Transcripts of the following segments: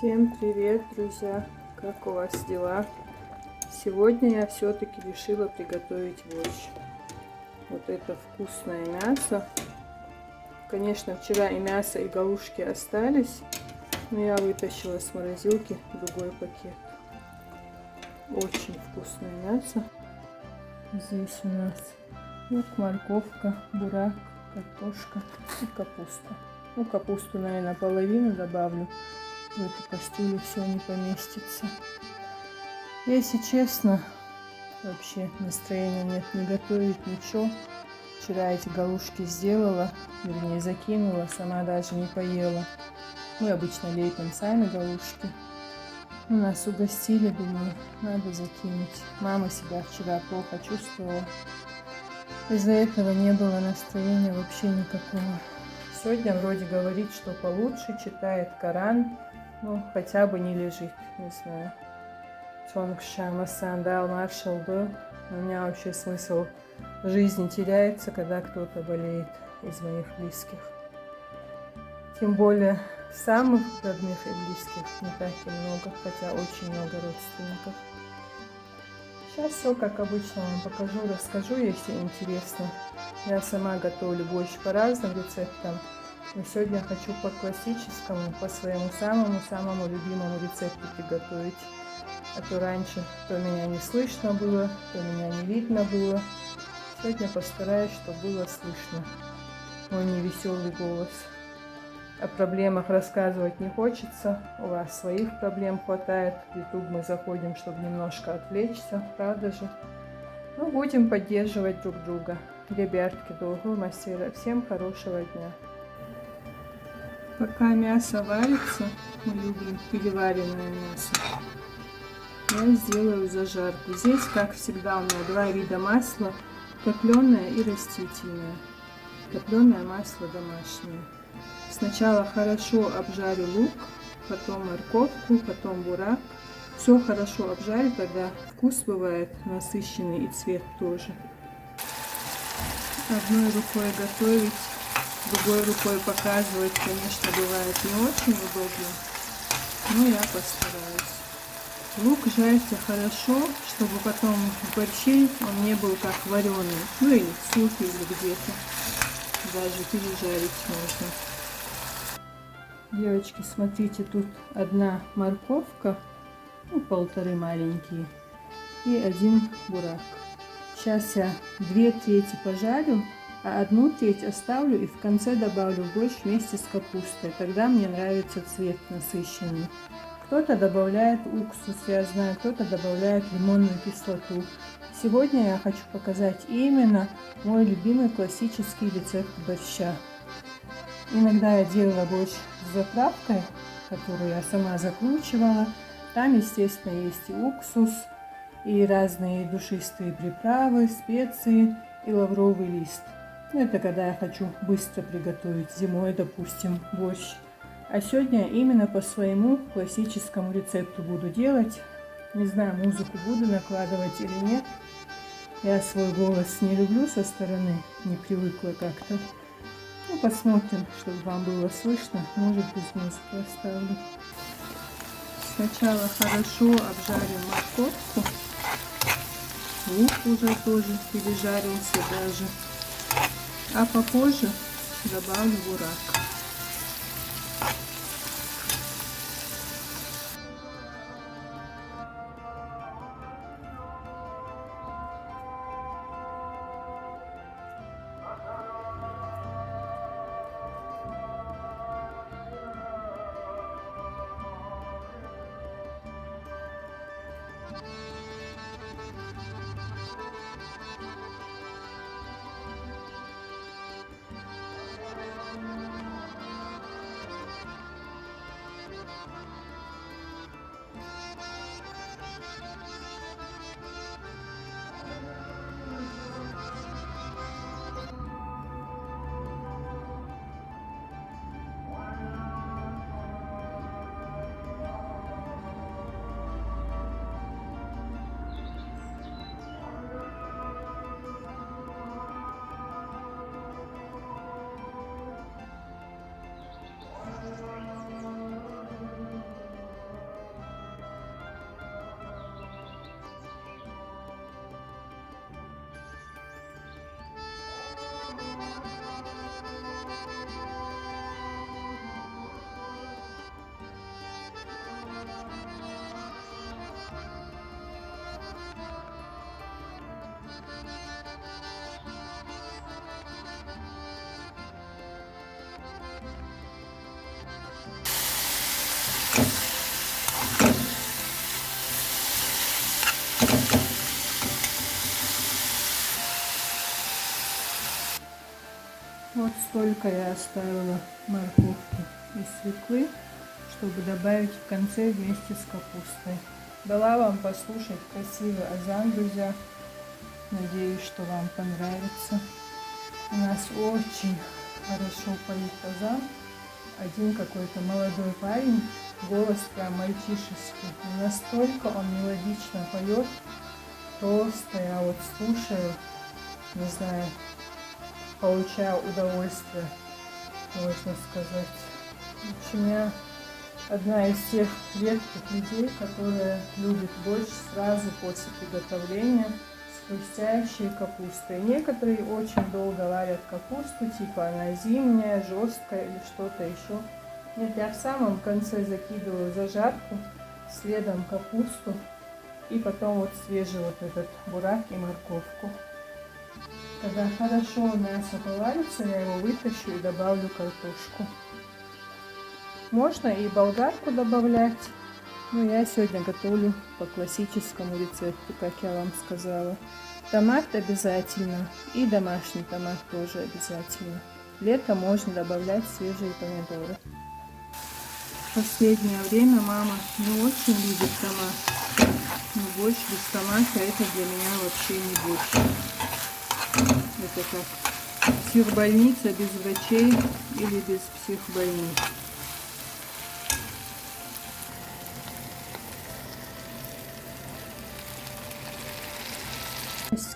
Всем привет, друзья! Как у вас дела? Сегодня я все-таки решила приготовить борщ. Вот это вкусное мясо. Конечно, вчера и мясо, и галушки остались, но я вытащила с морозилки другой пакет. Очень вкусное мясо. Здесь у нас лук, морковка, бурак, картошка и капуста. Ну, капусту, наверное, половину добавлю. В эту кастрюлю все не поместится. Если честно, вообще настроения нет не готовить ничего. Вчера эти галушки сделала, вернее закинула, сама даже не поела. Мы обычно лепим сами галушки. Нас угостили, думаю, надо закинуть. Мама себя вчера плохо чувствовала. Из-за этого не было настроения вообще никакого. Сегодня вроде говорит, что получше, читает Коран. Ну, хотя бы не лежит, не знаю. Сонгша Сандал маршал был. У меня вообще смысл жизни теряется, когда кто-то болеет из моих близких. Тем более самых родных и близких не так и много, хотя очень много родственников. Сейчас все как обычно вам покажу, расскажу, если интересно. Я сама готовлю борщ по разным рецептам. Но сегодня я хочу по классическому, по своему самому любимому рецепту приготовить. А то раньше то меня не слышно было, то меня не видно было. Сегодня постараюсь, чтобы было слышно мой невеселый голос. О проблемах рассказывать не хочется, у вас своих проблем хватает. В YouTube мы заходим, чтобы немножко отвлечься, правда же? Ну, будем поддерживать друг друга. Ребятки, долгого мастера. Всем хорошего дня. Пока мясо варится, мы любим переваренное мясо, я сделаю зажарку. Здесь, как всегда, у меня два вида масла, топленое и растительное. Топленое масло домашнее. Сначала хорошо обжарю лук, потом морковку, потом бурак. Все хорошо обжарю, тогда вкус бывает насыщенный и цвет тоже. Одной рукой готовить, другой рукой показывать, конечно, бывает не очень удобно, но я постараюсь. Лук жарьте хорошо, чтобы потом в борще он не был как вареный, ну или в супе, или где-то. Даже пережарить можно. Девочки, смотрите, тут одна морковка, ну, полторы маленькие, и один бурак. Сейчас я 2/3 пожарю, а 1/3 оставлю и в конце добавлю в борщ вместе с капустой. Тогда мне нравится цвет насыщенный. Кто-то добавляет уксус, я знаю, кто-то добавляет лимонную кислоту. Сегодня я хочу показать именно мой любимый классический рецепт борща. Иногда я делала борщ с заправкой, которую я сама закручивала. Там, естественно, есть и уксус, и разные душистые приправы, специи и лавровый лист. Это когда я хочу быстро приготовить зимой, допустим, борщ. А сегодня именно по своему классическому рецепту буду делать. Не знаю, музыку буду накладывать или нет. Я свой голос не люблю со стороны, не привыкла как-то. Ну, посмотрим, чтобы вам было слышно. Может, без музыки оставлю. Сначала хорошо обжарим морковку. Лук уже тоже пережарился даже. А попозже добавлю бурак. Столько я оставила морковки и свеклы, чтобы добавить в конце вместе с капустой. Дала вам послушать красивый азан, друзья. Надеюсь, что вам понравится. У нас очень хорошо поет азан. Один какой-то молодой парень, голос прям мальчишеский. И настолько он мелодично поет. Просто я вот слушаю, не знаю, получаю удовольствие, можно сказать. В общем, я одна из тех редких людей, которая любит борщ сразу после приготовления с хрустящей капустой. Некоторые очень долго варят капусту, типа она зимняя, жесткая или что-то еще. Нет, я в самом конце закидываю зажарку, следом капусту и потом вот свежий вот этот бурак и морковку. Когда хорошо мясо поварится, я его вытащу и добавлю картошку. Можно и болгарку добавлять, но я сегодня готовлю по классическому рецепту, как я вам сказала. Томат обязательно и домашний томат тоже обязательно. Летом можно добавлять свежие помидоры. В последнее время мама не очень любит томат, но борщ без томата это для меня вообще не борщ. Это как психбольница без врачей или без психбольниц.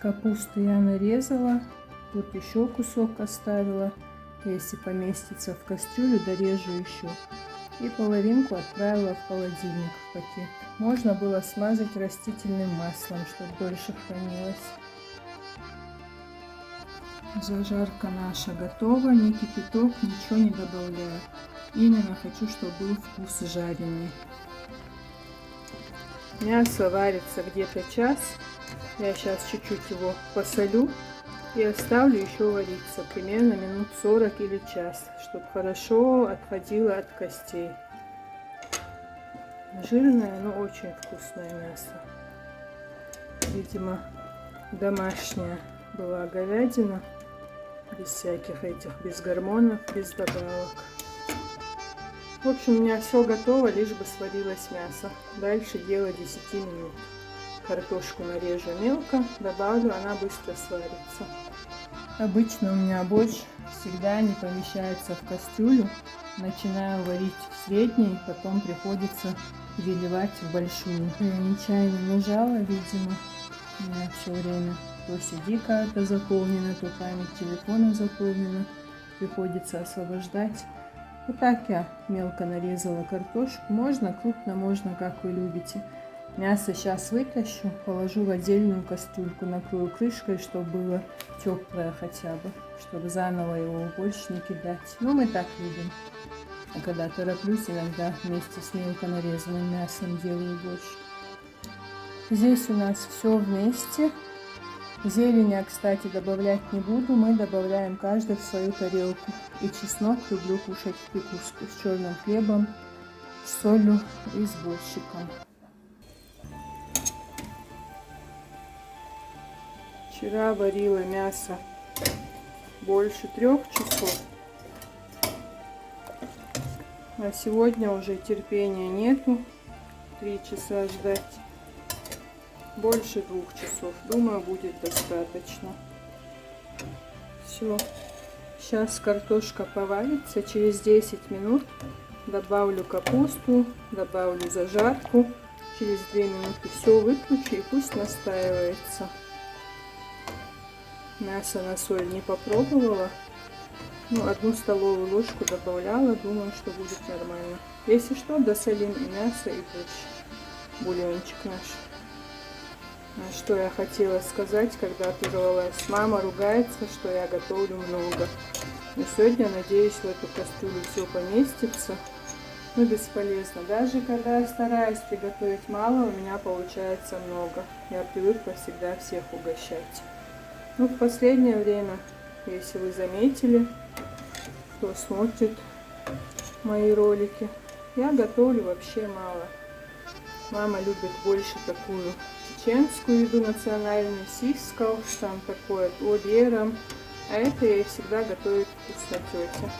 Капусту я нарезала, тут еще кусок оставила. Если поместится в кастрюлю, дорежу еще. И половинку отправила в холодильник в пакет. Можно было смазать растительным маслом, чтобы дольше хранилось. Зажарка наша готова, ни кипяток, ничего не добавляю. Именно хочу, чтобы был вкус жареный. Мясо варится где-то час. Я сейчас чуть-чуть его посолю и оставлю еще вариться примерно минут 40 или час, чтобы хорошо отходило от костей. Жирное, но очень вкусное мясо. Видимо, домашняя была говядина, без всяких этих, без гормонов, без добавок. В общем, у меня все готово, лишь бы сварилось мясо. Дальше дело 10 минут. Картошку нарежу мелко, добавлю, она быстро сварится. Обычно у меня борщ всегда не помещается в кастрюлю. Начинаю варить в средней, потом приходится переливать в большую. Я нечаянно нажала, видимо, у меня все время то CD-карта заполнена, то память телефона заполнена. Приходится освобождать. Вот так я мелко нарезала картошку. Можно крупно, можно как вы любите. Мясо сейчас вытащу, положу в отдельную кастрюльку, накрою крышкой, чтобы было теплое хотя бы, чтобы заново его в борщ не кидать. Ну, мы так любим. А когда тороплюсь, иногда вместе с мелко нарезанным мясом делаю борщ. Здесь у нас все вместе. Зелень, кстати, добавлять не буду. Мы добавляем каждый в свою тарелку. И чеснок люблю кушать в прикуску с черным хлебом, с солью и с борщиком. Вчера варила мясо больше 3 часов, а сегодня уже терпения нету 3 часа ждать. Больше 2 часов, думаю, будет достаточно. Все, сейчас картошка поварится, через 10 минут добавлю капусту, добавлю зажарку, через 2 минуты все выключу и пусть настаивается. Мясо на соль не попробовала, ну, 1 столовую ложку добавляла, думаю, что будет нормально. Если что, досолим и мясо, и борщ, бульончик наш. А что я хотела сказать, когда оторвалась? Мама ругается, что я готовлю много. Но сегодня, надеюсь, в эту кастрюлю все поместится. Но бесполезно. Даже когда я стараюсь приготовить мало, у меня получается много. Я привыкла всегда всех угощать. Ну, в последнее время, если вы заметили, кто смотрит мои ролики, я готовлю вообще мало. Мама любит больше такую чеченскую еду национальную, сискал, там такое лобером. А это я всегда готовить вкусно тетя.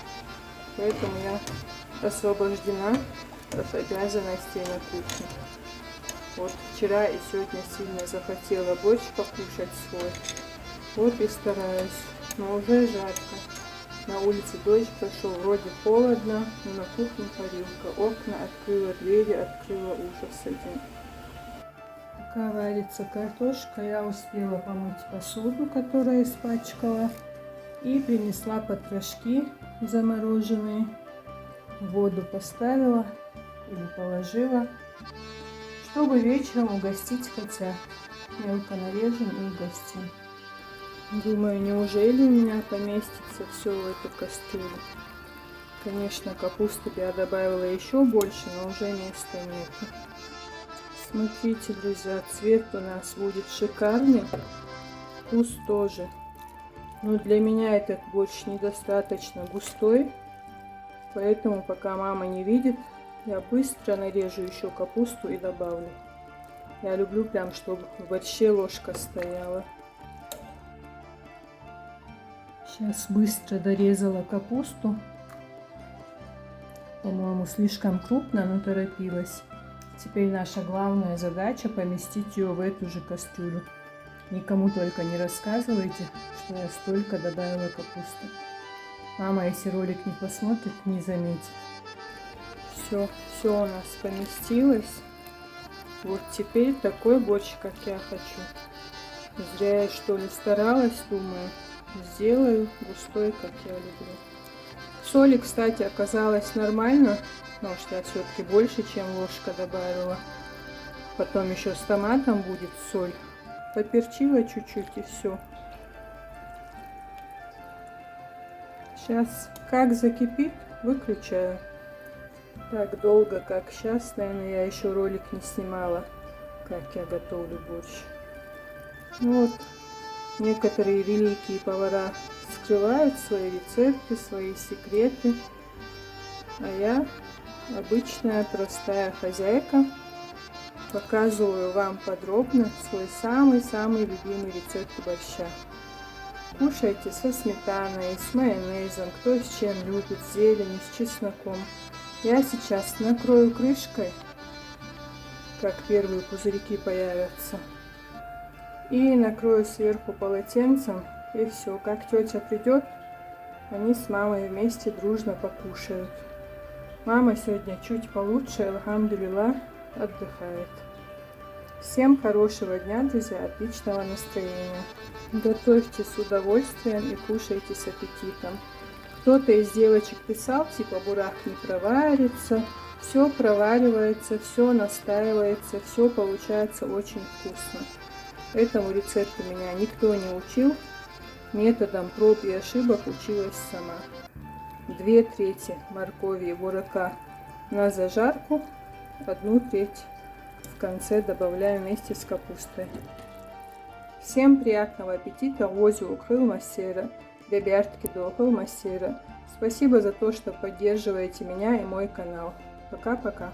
Поэтому я освобождена от обязанностей на кухне. Вот вчера и сегодня сильно захотела борщ покушать свой. Вот и стараюсь. Но уже жарко. На улице дождь пошел, вроде холодно, но на кухне парилка. Окна открыла, двери открыла, ужас один. Пока варится картошка, я успела помыть посуду, которая испачкала. И принесла потрошки замороженные. В воду поставила или положила, чтобы вечером угостить котят. Мелко нарежем и угостим. Думаю, неужели у меня поместится все в эту кастрюлю? Конечно, капусты я добавила еще больше, но уже места нет. Смотрите, друзья, цвет у нас будет шикарный, вкус тоже. Но для меня этот борщ недостаточно густой, поэтому пока мама не видит, я быстро нарежу еще капусту и добавлю. Я люблю прям, чтобы в борще ложка стояла. Сейчас быстро дорезала капусту. По-моему, слишком крупно, но торопилась. Теперь наша главная задача поместить ее в эту же кастрюлю. Никому только не рассказывайте, что я столько добавила капусты. Мама, если ролик не посмотрит, не заметит. Все у нас поместилось. Вот теперь такой борщ, как я хочу. Зря я, что ли, старалась, думаю. Сделаю густой, как я люблю. Соли, кстати, оказалось нормально, потому что я все-таки больше, чем ложка добавила. Потом еще с томатом будет соль. Поперчила чуть-чуть и все. Сейчас как закипит, выключаю. Так долго, как сейчас, наверное, я еще ролик не снимала, как я готовлю борщ. Ну вот, некоторые великие повара скрывают свои рецепты, свои секреты. А я, обычная простая хозяйка, показываю вам подробно свой самый-самый любимый рецепт борща. Кушайте со сметаной, с майонезом, кто с чем любит, с зеленью, с чесноком. Я сейчас накрою крышкой, как первые пузырьки появятся. И накрою сверху полотенцем. И все, как тетя придет, они с мамой вместе дружно покушают. Мама сегодня чуть получше, альхамдулилла, отдыхает. Всем хорошего дня, друзья, отличного настроения. Готовьте с удовольствием и кушайте с аппетитом. Кто-то из девочек писал, типа бурак не проварится. Все проваривается, все настаивается, все получается очень вкусно. Этому рецепту меня никто не учил. Методом проб и ошибок училась сама. 2/3 моркови и бурака на зажарку, 1/3 в конце добавляю вместе с капустой. Всем приятного аппетита, возю укрыл-массера, бебяртки до укрыл-массера. Спасибо за то, что поддерживаете меня и мой канал. Пока-пока.